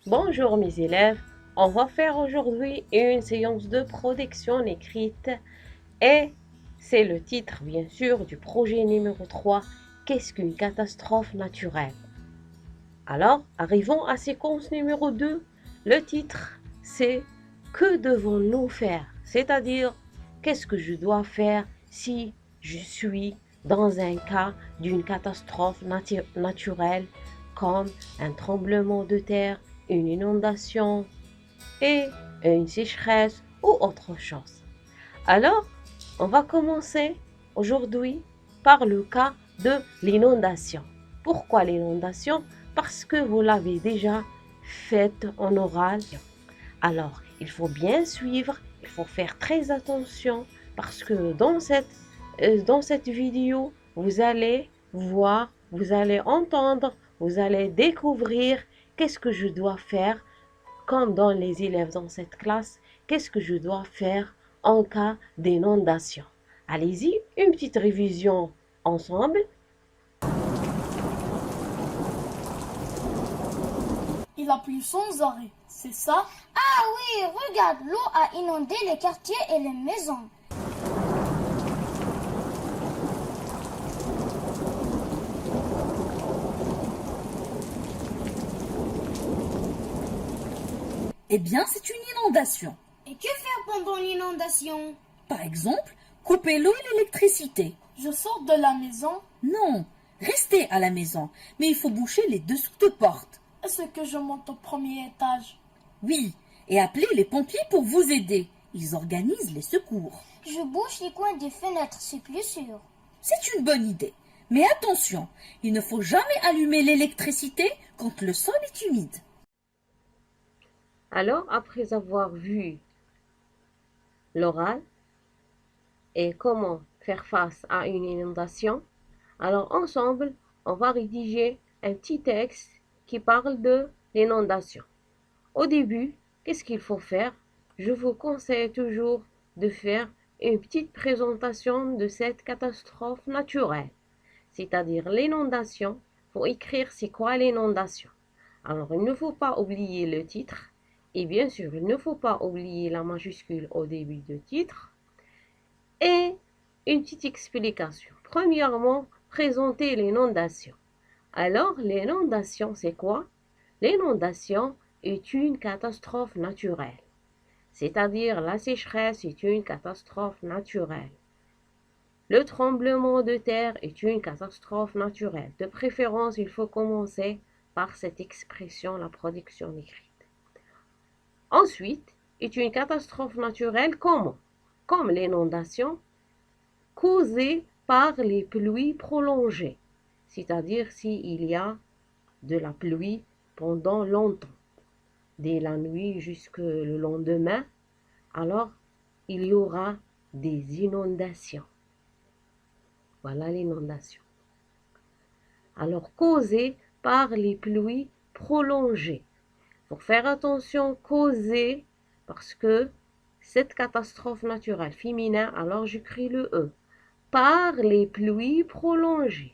Bonjour mes élèves, on va faire aujourd'hui une séance de protection écrite et c'est le titre bien sûr du projet numéro 3. Qu'est-ce qu'une catastrophe naturelle? Alors, arrivons à séquence numéro 2. Le titre c'est que devons-nous faire? C'est-à-dire, qu'est-ce que je dois faire si je suis dans un cas d'une catastrophe naturelle comme un tremblement de terre, une inondation et une sécheresse ou autre chose. Alors, on va commencer aujourd'hui par le cas de l'inondation. Pourquoi l'inondation? Parce que vous l'avez déjà faite en oral. Alors, il faut bien suivre, il faut faire très attention parce que dans cette vidéo, vous allez voir, vous allez entendre, vous allez découvrir qu'est-ce que je dois faire comme dans les élèves dans cette classe, qu'est-ce que je dois faire en cas d'inondation. Allez-y, une petite révision ensemble. Il a plu sans arrêt, c'est ça? Ah oui, regarde, l'eau a inondé les quartiers et les maisons. Eh bien, c'est une inondation. Et que faire pendant l'inondation? Par exemple, couper l'eau et l'électricité. Je sors de la maison. Non, restez à la maison, mais il faut boucher les dessous de portes. Est-ce que je monte au premier étage? Oui, et appelez les pompiers pour vous aider. Ils organisent les secours. Je bouche les coins des fenêtres, c'est plus sûr. C'est une bonne idée. Mais attention, il ne faut jamais allumer l'électricité quand le sol est humide. Alors, après avoir vu l'oral et comment faire face à une inondation, alors ensemble, on va rédiger un petit texte qui parle de l'inondation. Au début, qu'est-ce qu'il faut faire? Je vous conseille toujours de faire une petite présentation de cette catastrophe naturelle, c'est-à-dire l'inondation. Pour écrire c'est quoi l'inondation. Alors, il ne faut pas oublier le titre et bien sûr, il ne faut pas oublier la majuscule au début du titre et une petite explication. Premièrement, présenter l'inondation. Alors, l'inondation, c'est quoi? L'inondation est une catastrophe naturelle, c'est-à-dire la sécheresse est une catastrophe naturelle. Le tremblement de terre est une catastrophe naturelle. De préférence, il faut commencer par cette expression, la production écrite. Ensuite, est une catastrophe naturelle comment? Comme l'inondation causée par les pluies prolongées, c'est-à-dire s'il y a de la pluie pendant longtemps, dès la nuit jusqu'au lendemain, alors il y aura des inondations. Voilà l'inondation. Alors causée par les pluies prolongées. Faut faire attention, causée, parce que cette catastrophe naturelle féminin, alors j'écris le E. Par les pluies prolongées.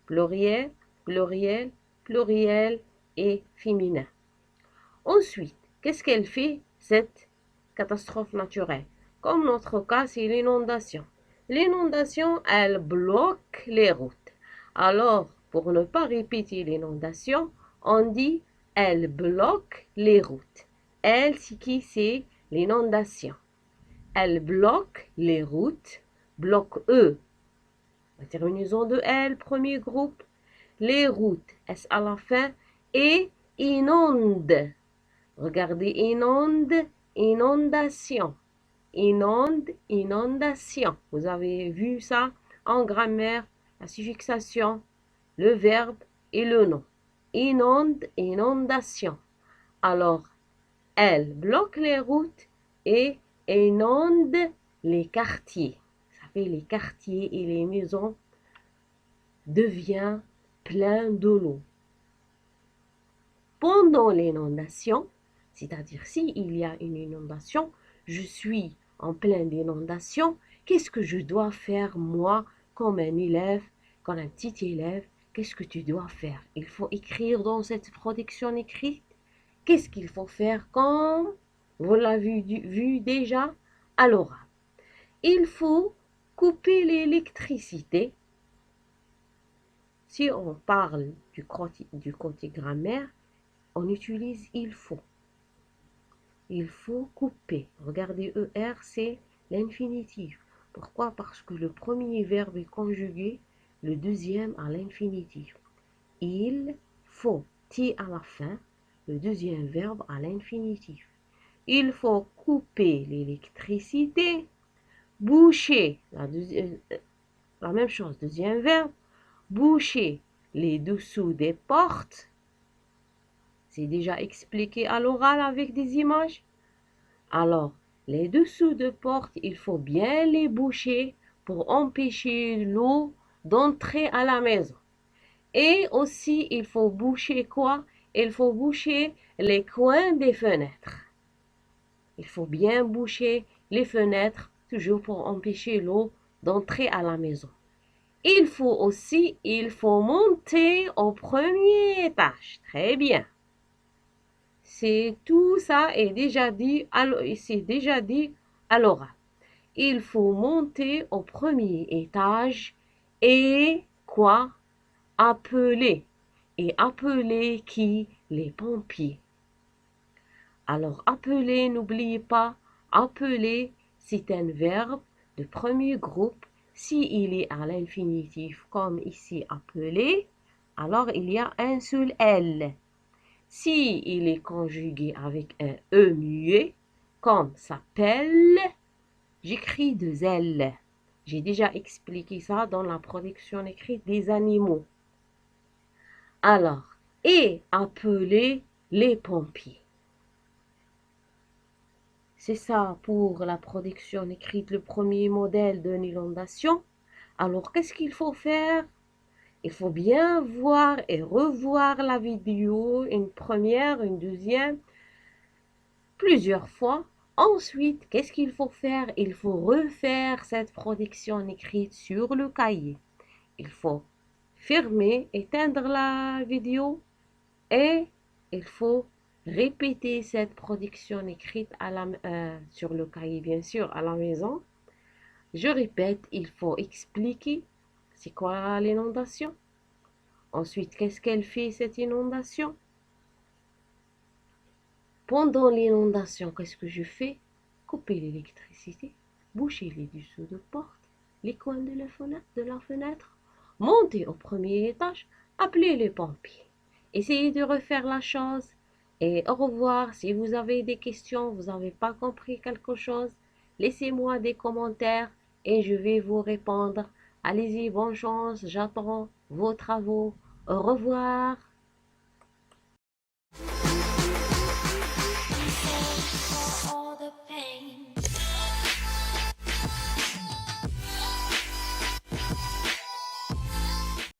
Pluriel, pluriel, pluriel et féminin. Ensuite, qu'est-ce qu'elle fait, cette catastrophe naturelle? Comme notre cas, c'est l'inondation. L'inondation, elle bloque les routes. Alors, pour ne pas répéter l'inondation, on dit elle bloque les routes. Elle, c'est qui? C'est l'inondation. Elle bloque les routes. Bloque E. La terminaison de L, premier groupe. Les routes, S à la fin. Et inonde. Regardez, inonde, inondation. Inonde, inondation. Vous avez vu ça en grammaire, la suffixation, le verbe et le nom. Inonde, inondation. Alors, elle bloque les routes et inonde les quartiers. Ça fait les quartiers et les maisons deviennent pleins de l'eau. Pendant l'inondation, c'est-à-dire s'il y a une inondation, je suis en pleine inondation, qu'est-ce que je dois faire moi comme un élève, comme un petit élève? Qu'est-ce que tu dois faire? Il faut écrire dans cette protection écrite. qu'est-ce qu'il faut faire comme vous l'avez vu déjà à l'oral? Il faut couper l'électricité. Si on parle du côté grammaire, on utilise il faut. Il faut couper. Regardez, ER, c'est l'infinitif. Pourquoi? Parce que le premier verbe est conjugué, le deuxième à l'infinitif. Il faut, T à la fin, le deuxième verbe à l'infinitif. Il faut couper l'électricité, boucher, la même chose, deuxième verbe, boucher les dessous des portes. C'est déjà expliqué à l'oral avec des images. Alors, les dessous de porte, il faut bien les boucher pour empêcher l'eau d'entrer à la maison. Et aussi, il faut boucher quoi? Il faut boucher les coins des fenêtres. Il faut bien boucher les fenêtres, toujours pour empêcher l'eau d'entrer à la maison. Il faut monter au premier étage. Très bien. C'est tout ça est déjà dit à l'oral. Il faut monter au premier étage et quoi? Appeler. Et appeler qui? Les pompiers. Alors appeler, n'oubliez pas, appeler, c'est un verbe de premier groupe. S'il est à l'infinitif comme ici appeler, alors il y a un seul L. Si il est conjugué avec un E muet, comme s'appelle, j'écris deux L. J'ai déjà expliqué ça dans la production écrite des animaux. Alors, et appeler les pompiers. C'est ça pour la production écrite, le premier modèle d'une inondation. Alors, qu'est-ce qu'il faut faire? Il faut bien voir et revoir la vidéo, une première, une deuxième, plusieurs fois. Ensuite, qu'est-ce qu'il faut faire? Il faut refaire cette production écrite sur le cahier. Il faut fermer, éteindre la vidéo et il faut répéter cette production écrite sur le cahier, bien sûr, à la maison. Je répète, il faut expliquer c'est quoi l'inondation. Ensuite, qu'est-ce qu'elle fait cette inondation? Pendant l'inondation, qu'est-ce que je fais? Couper l'électricité, boucher les dessous de porte, les coins de la fenêtre, monter au premier étage, appeler les pompiers. Essayez de refaire la chose et au revoir. Si vous avez des questions, vous n'avez pas compris quelque chose, laissez-moi des commentaires et je vais vous répondre. Allez-y, bonne chance, j'attends vos travaux. Au revoir.